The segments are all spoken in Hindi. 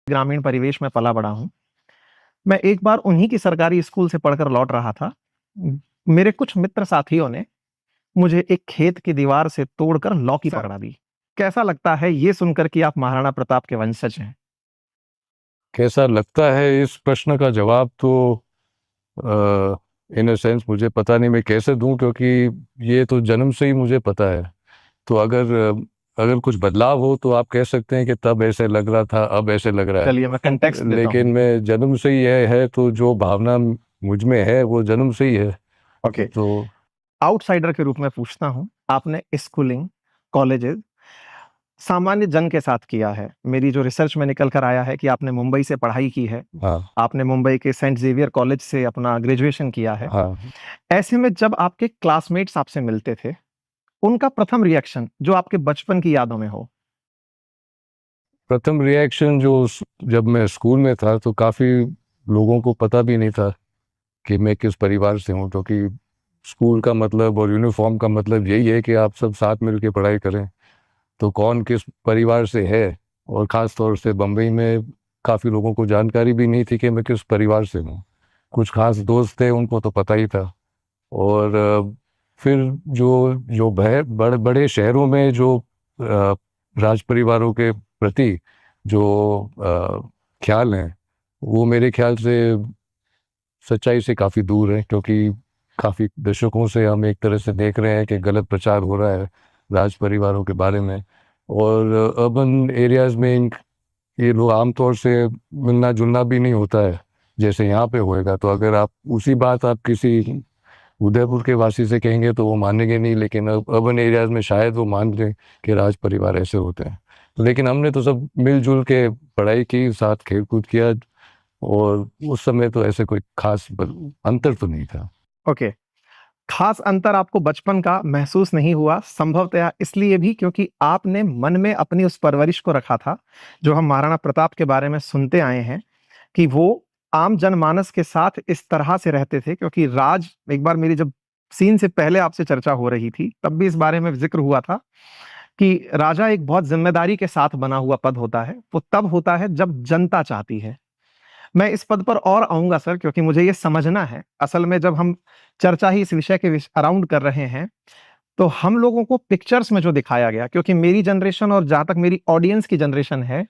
ग्रामीण परिवेश में पला बड़ा हूँ। मैं एक बार उन्हीं की सरकारी स्कूल से पढ़कर लौट रहा था। मेरे कुछ मित्र साथियों ने मुझे एक खेत की दीवार से तोड़कर लौकी पकड़ा दी। कैसा लगता है ये सुनकर कि आप महाराणा प्रताप के वंशज हैं? कैसा लगता है, इस प्रश्न का जवाब तो इन अ सेंस मुझे पता नहीं मैं कैसे दूं, क्योंकि ये तो जन्म से ही मुझे पता है। तो अगर कुछ बदलाव हो तो आप कह सकते हैं कि तब ऐसे लग रहा था, अब ऐसे लग रहा चलिए मैं कंटेक्स्ट है। देता लेकिन हूँ। मैं जन्म से ही है तो जो भावना मुझ में है वो जन्म से ही है। ओके, तो आउटसाइडर के रूप में पूछता हूँ, आपने स्कूलिंग, कॉलेजेस सामान्य जन के साथ किया है। मेरी जो रिसर्च में निकल कर आया है कि आपने मुंबई से पढ़ाई की है। हाँ आपने मुंबई के सेंट जेवियर कॉलेज से अपना ग्रेजुएशन किया है। हाँ, ऐसे में जब आपके क्लासमेट्स आपसे मिलते थे, उनका प्रथम रिएक्शन जो आपके बचपन की यादों में हो? प्रथम रिएक्शन जब मैं स्कूल में था तो काफ़ी लोगों को पता भी नहीं था कि मैं किस परिवार से हूँ, क्योंकि स्कूल का मतलब और यूनिफॉर्म का मतलब यही है कि आप सब साथ मिल के पढ़ाई करें। तो कौन किस परिवार से है, और ख़ास तौर से बम्बई में काफ़ी लोगों को जानकारी भी नहीं थी कि मैं किस परिवार से हूँ। कुछ खास दोस्त थे, उनको तो पता ही था। और फिर जो जो बड़े बड़े शहरों में जो राज परिवारों के प्रति जो ख्याल हैं, वो मेरे ख्याल से सच्चाई से काफ़ी दूर है, क्योंकि काफ़ी दशकों से हम एक तरह से देख रहे हैं कि गलत प्रचार हो रहा है राज परिवारों के बारे में। और अर्बन एरियाज़ में ये लोग आमतौर से मिलना जुलना भी नहीं होता है जैसे यहाँ पे होएगा। तो अगर आप उसी बात आप किसी उदयपुर के वासी से कहेंगे तो वो मानेंगे नहीं, लेकिन अर्बन एरियाज़ में शायद वो मान लें कि राज परिवार ऐसे होते हैं। लेकिन हमने तो सब मिलजुल के पढ़ाई की, साथ खेल कूद किया, और उस समय तो ऐसे कोई खास अंतर तो नहीं था। ओके, खास अंतर आपको बचपन का महसूस नहीं हुआ, संभवतया इसलिए भी क्योंकि आपने मन में अपनी उस परवरिश को रखा था, जो हम महाराणा प्रताप के बारे में सुनते आए हैं कि वो आम जनमानस के साथ इस तरह से रहते थे। क्योंकि राज, एक बार मेरी जब सीन से पहले आपसे चर्चा हो रही थी, तब भी इस बारे में ज़िक्र हुआ था कि राजा एक बहुत ज़िम्मेदारी के साथ बना हुआ पद होता है। वो तब होता है जब जनता चाहती है। मैं इस पद पर और आऊँगा सर, क्योंकि मुझे ये समझना है, असल में जब हम चर्चा ही इस विषय के अराउंड कर रहे हैं, तो हम लोगों को पिक्चर्स में जो दिखाया गया, क्योंकि मेरी जनरेशन और जहाँ तक मेरी ऑडियंस की जनरेशन है,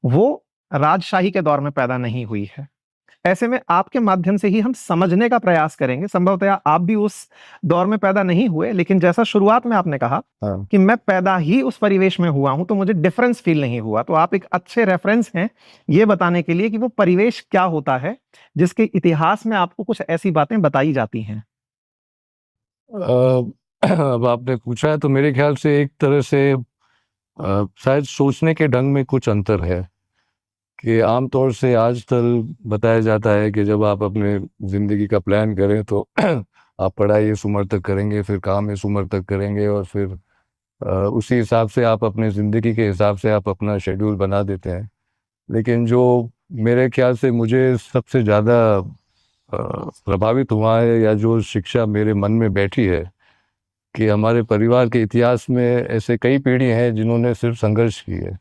वो राजशाही के दौर में पैदा नहीं हुई है। ऐसे में आपके माध्यम से ही हम समझने का प्रयास करेंगे। संभवतः आप भी उस दौर में पैदा नहीं हुए, लेकिन जैसा शुरुआत में आपने कहा हाँ, कि मैं पैदा ही उस परिवेश में हुआ हूं, तो मुझे डिफरेंस फील नहीं हुआ। तो आप एक अच्छे रेफरेंस हैं ये बताने के लिए कि वो परिवेश क्या होता है जिसके इतिहास में आपको कुछ ऐसी बातें बताई जाती हैं। अब आपने पूछा है तो मेरे ख्याल से एक तरह से शायद सोचने के ढंग में कुछ अंतर है। कि आमतौर से आजकल बताया जाता है कि जब आप अपने ज़िंदगी का प्लान करें तो आप पढ़ाई इस उम्र तक करेंगे, फिर काम इस उम्र तक करेंगे, और फिर उसी हिसाब से आप अपने ज़िंदगी के हिसाब से आप अपना शेड्यूल बना देते हैं। लेकिन जो मेरे ख्याल से मुझे सबसे ज़्यादा प्रभावित हुआ है, या जो शिक्षा मेरे मन में बैठी है, कि हमारे परिवार के इतिहास में ऐसे कई पीढ़ी हैं जिन्होंने सिर्फ संघर्ष की है,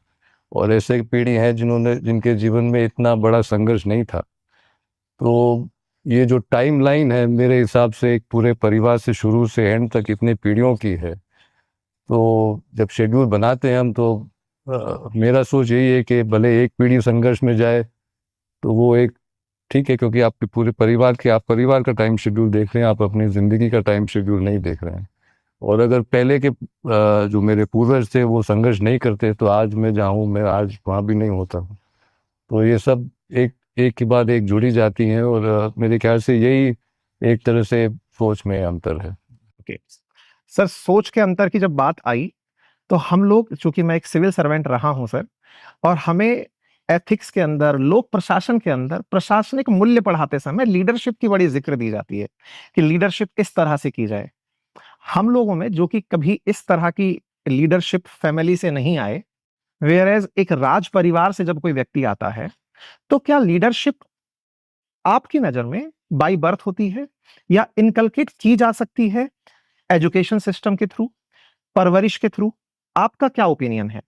और ऐसे पीढ़ी हैं जिनके जीवन में इतना बड़ा संघर्ष नहीं था। तो ये जो टाइमलाइन है मेरे हिसाब से एक पूरे परिवार से शुरू से एंड तक इतने पीढ़ियों की है। तो जब शेड्यूल बनाते हैं हम तो मेरा सोच यही है कि भले एक पीढ़ी संघर्ष में जाए तो वो एक ठीक है, क्योंकि आपके पूरे परिवार के आप परिवार का टाइम शेड्यूल देख रहे हैं, आप अपनी ज़िंदगी का टाइम शेड्यूल नहीं देख रहे हैं। और अगर पहले के जो मेरे पूर्वज थे वो संघर्ष नहीं करते तो आज मैं जहाँ हूँ मैं आज वहाँ भी नहीं होता। तो ये सब एक एक के बाद एक जुड़ी जाती हैं, और मेरे ख्याल से यही एक तरह से सोच में अंतर है। ओके सर, सोच के अंतर की जब बात आई, तो हम लोग, चूंकि मैं एक सिविल सर्वेंट रहा हूं सर, और हमें एथिक्स के अंदर, लोक प्रशासन के अंदर प्रशासनिक मूल्य पढ़ाते समय लीडरशिप की बड़ी जिक्र दी जाती है कि लीडरशिप इस तरह से की जाए। हम लोगों में जो कि कभी इस तरह की लीडरशिप फैमिली से नहीं आए, वेयर एज एक राज परिवार से जब कोई व्यक्ति आता है, तो क्या लीडरशिप आपकी नजर में बाय बर्थ होती है या इनकलकेट की जा सकती है एजुकेशन सिस्टम के थ्रू, परवरिश के थ्रू? आपका क्या ओपिनियन है?